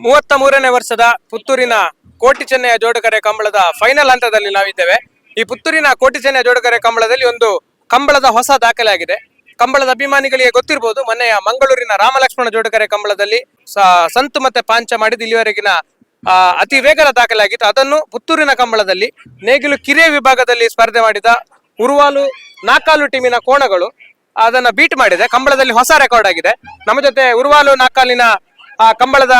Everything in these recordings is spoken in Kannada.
33ನೇ ವರ್ಷದ ಪುತ್ತೂರಿನ ಕೋಟಿ ಚೆನ್ನಯ ಜೋಡುಕರೆ ಕಂಬಳದ ಫೈನಲ್ ಹಂತದಲ್ಲಿ ನಾವಿದ್ದೇವೆ. ಈ ಪುತ್ತೂರಿನ ಕೋಟಿ ಚೆನ್ನಯ ಜೋಡುಕರೆ ಕಂಬಳದಲ್ಲಿ ಒಂದು ಕಂಬಳದ ಹೊಸ ದಾಖಲೆ ಆಗಿದೆ. ಕಂಬಳದ ಅಭಿಮಾನಿಗಳಿಗೆ ಗೊತ್ತಿರಬಹುದು, ಮೊನ್ನೆಯ ಮಂಗಳೂರಿನ ರಾಮಲಕ್ಷ್ಮಣ ಜೋಡುಕರೆ ಕಂಬಳದಲ್ಲಿ ಸಂತು ಮತ್ತೆ ಪಾಂಚ ಮಾಡಿದ ಇಲ್ಲಿವರೆಗಿನ ಅತಿ ವೇಗದ ದಾಖಲೆ ಆಗಿತ್ತು. ಅದನ್ನು ಪುತ್ತೂರಿನ ಕಂಬಳದಲ್ಲಿ ನೇಗಿಲು ಕಿರಿಯ ವಿಭಾಗದಲ್ಲಿ ಸ್ಪರ್ಧೆ ಮಾಡಿದ ಉರುವಾಲು ನಾಕಾಲು ಟೀಮಿನ ಕೋಣಗಳು ಅದನ್ನ ಬೀಟ್ ಮಾಡಿದೆ. ಕಂಬಳದಲ್ಲಿ ಹೊಸ ರೆಕಾರ್ಡ್ ಆಗಿದೆ. ನಮ್ಮ ಜೊತೆ ಉರುವಾಲು ನಾಕಾಲಿನ ಕಂಬಳದ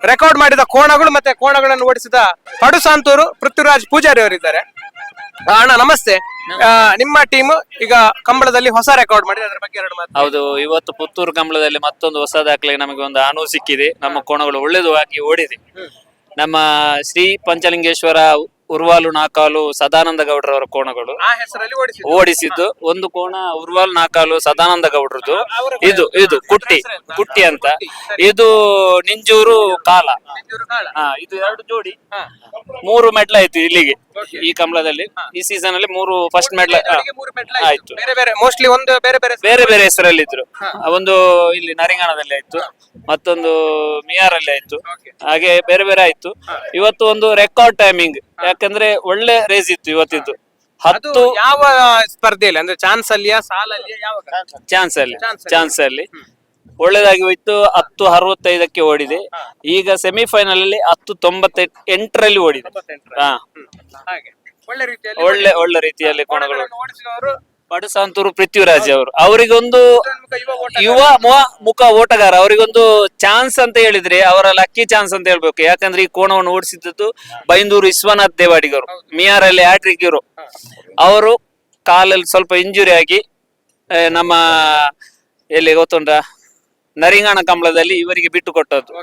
ರೆಕಾರ್ಡ್ ಮಾಡಿದ ಕೋಣಗಳು ಮತ್ತೆ ಕೋಣಗಳನ್ನು ಓಡಿಸಿದ ಪಡುಸಾಂತೂರು ಪೃಥ್ವಿರಾಜ್ ಪೂಜಾರಿ ಅವರಿದ್ದಾರೆ. ಅಣ್ಣ ನಮಸ್ತೆ. ನಿಮ್ಮ ಟೀಮ್ ಈಗ ಕಂಬಳದಲ್ಲಿ ಹೊಸ ರೆಕಾರ್ಡ್ ಮಾಡಿದೆ, ಅದರ ಬಗ್ಗೆ ಎರಡು ಮಾತು. ಹೌದು, ಇವತ್ತು ಪುತ್ತೂರು ಕಂಬಳದಲ್ಲಿ ಮತ್ತೊಂದು ಹೊಸ ದಾಖಲೆ ನಮಗೆ ಒಂದು ಅನುವು ಸಿಕ್ಕಿದೆ. ನಮ್ಮ ಕೋಣಗಳು ಒಳ್ಳೆದು ಆಗಿ ಓಡಿದೆ. ನಮ್ಮ ಶ್ರೀ ಪಂಚಲಿಂಗೇಶ್ವರ ಉರ್ವಾಲು ನಾಕಾಲು ಸದಾನಂದ ಗೌಡ್ರವರ ಕೋಣಗಳು ಆ ಹೆಸರಲ್ಲಿ ಓಡಿಸಿದ್ದು. ಒಂದು ಕೋಣ ಉರ್ವಾಲು ನಾಕಾಲು ಸದಾನಂದ ಗೌಡ್ರದ್ದು, ಇದು ಕುಟ್ಟಿ ಅಂತ. ಇದು ನಿಂಜೂರು ಕಾಲ. ಇದು ಎರಡು ಜೋಡಿ 3 ಮೆಡ್ಲ್ ಆಯ್ತು ಇಲ್ಲಿಗೆ. ಈ ಕಂಬಳದಲ್ಲಿ ಈ ಸೀಸನ್ ಅಲ್ಲಿ 3 ಫಸ್ಟ್ ಮೆಡ್ಲ್ ಆಯ್ತು. ಮೋಸ್ಟ್ಲಿ ಒಂದು ಬೇರೆ ಬೇರೆ ಹೆಸರಲ್ಲಿದ್ರು. ಒಂದು ಇಲ್ಲಿ ನರಿಂಗಾಣದಲ್ಲಿ ಆಯ್ತು, ಮತ್ತೊಂದು ಮಿಯಾರಲ್ಲಿ ಆಯ್ತು, ಹಾಗೆ ಬೇರೆ ಬೇರೆ ಆಯ್ತು. ಇವತ್ತು ಒಂದು ರೆಕಾರ್ಡ್ ಟೈಮಿಂಗ್, ಯಾಕಂದ್ರೆ ಒಳ್ಳೆ ರೇಸ್ ಇತ್ತು ಇವತ್ತಿದ್ದು. 10 ಯಾವ ಸ್ಪರ್ಧೆಯಲ್ಲಿ ಅಂದ್ರೆ ಚಾನ್ಸ್ ಅಲ್ಲಿಯಾ ಸಾಲಲ್ಲಿಯಾ ಯಾವ ಚಾನ್ಸ್ ಅಲ್ಲಿ ಒಳ್ಳೇದಾಗಿ ಹೋಯ್ತು. 10:65ಕ್ಕೆ ಓಡಿದೆ. ಈಗ ಸೆಮಿಫೈನಲ್ ಅಲ್ಲಿ 10:98ರಲ್ಲಿ ಓಡಿದೆ. ಒಳ್ಳೆ ರೀತಿಯಲ್ಲಿ ಕೋಣಗಳು. ಪಡುಸಾಂತೂರು ಪೃಥ್ವಿರಾಜ್ ಅವರು, ಅವರಿಗೊಂದು ಯುವ ಮುಖ ಓಟಗಾರ, ಅವರಿಗೊಂದು ಚಾನ್ಸ್ ಅಂತ ಹೇಳಿದ್ರೆ ಅವರ ಲಕ್ಕಿ ಚಾನ್ಸ್ ಅಂತ ಹೇಳ್ಬೇಕು. ಯಾಕಂದ್ರೆ ಈ ಕೋಣವನ್ನು ಓಡಿಸಿದ್ದು ಬೈಂದೂರು ವಿಶ್ವನಾಥ್ ದೇವಾಡಿಗರು, ಮಿಯಾರಲ್ಲಿ ಹ್ಯಾಟ್ರಿಕ್ ಹೀರೋ. ಅವರು ಕಾಲಲ್ಲಿ ಸ್ವಲ್ಪ ಇಂಜುರಿ ಆಗಿ ನಮ್ಮ ಎಲ್ಲಿ ಗೊತ್ತುಂಟ ನರಿಂಗಾಣ ಕಂಬಳದಲ್ಲಿ ಇವರಿಗೆ ಬಿಟ್ಟು ಕೊಟ್ಟದ್ದು.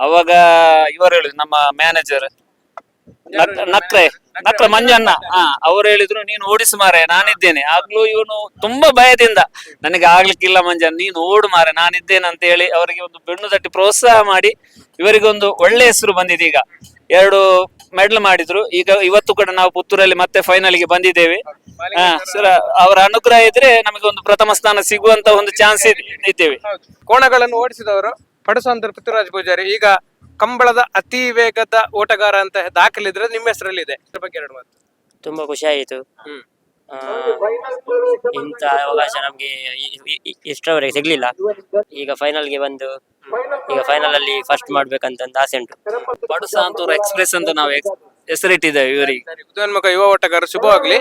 ಅವಾಗ ಇವರು ಹೇಳಿದ್ರು, ನಮ್ಮ ಮ್ಯಾನೇಜರ್ ನಕ್ರ ಮಂಜಣ್ಣ, ಅವ್ರು ಹೇಳಿದ್ರು ನೀನು ಓಡಿಸು ಮಾರೆ ನಾನಿದ್ದೇನೆ. ಆಗ್ಲೂ ಇವನು ತುಂಬಾ ಭಯದಿಂದ ನನಗೆ ಆಗ್ಲಿಕ್ಕಿಲ್ಲ ಮಂಜಣ್ಣ, ನೀನು ಓಡು ಮಾರೆ ನಾನಿದ್ದೇನೆ ಅಂತ ಹೇಳಿ ಅವರಿಗೆ ಒಂದು ಬೆನ್ನು ತಟ್ಟಿ ಪ್ರೋತ್ಸಾಹ ಮಾಡಿ ಇವರಿಗೊಂದು ಒಳ್ಳೆ ಹೆಸರು ಬಂದಿದೆ. ಈಗ 2 ಮೆಡಲ್ ಮಾಡಿದ್ರು. ಈಗ ಇವತ್ತು ಕೂಡ ನಾವು ಪುತ್ತೂರಲ್ಲಿ ಮತ್ತೆ ಫೈನಲ್ ಗೆ ಬಂದಿದ್ದೇವೆ. ಅವರ ಅನುಗ್ರಹ ಇದ್ರೆ ನಮಗೆ ಒಂದು ಪ್ರಥಮ ಸ್ಥಾನ ಸಿಗುವಂತ ಒಂದು ಚಾನ್ಸ್ ಇದ್ದೇವೆ. ಕೋಣಗಳನ್ನು ಓಡಿಸಿದವರು ಪಡುಸಾಂತೂರು ಪೃಥ್ವಿರಾಜ್ ಪೂಜಾರಿ. ಈಗ ಕಂಬಳದ ಅತಿ ವೇಗದ ಓಟಗಾರ ಅಂತ ದಾಖಲಿದ್ರೆ ನಿಮ್ಮ ಹೆಸರಲ್ಲಿ ಇದೆ, ಅದ್ರ ಬಗ್ಗೆ ಎರಡು ಮಾತು. ತುಂಬಾ ಖುಷಿ ಆಯಿತು. ಇಂಥ ಅವಕಾಶ ನಮ್ಗೆ ಇಷ್ಟರವರೆಗೆ ಸಿಗ್ಲಿಲ್ಲ. ಈಗ ಫೈನಲ್ಗೆ ಬಂದು ಈಗ ಫೈನಲ್ ಅಲ್ಲಿ ಫಸ್ಟ್ ಮಾಡ್ಬೇಕಂತ ಒಂದು ಆಸೆ ಉಂಟು. ಪಡುಸಾಂತೂರು ಎಕ್ಸ್ಪ್ರೆಸ್ ಅಂತ ನಾವು ಹೆಸರಿಟ್ಟಿದ್ದೇವೆ ಇವರಿಗೆ. ಉದಯೋನ್ಮುಖ ಯುವ ಓಟಗಾರ, ಶುಭವಾಗ್ಲಿ.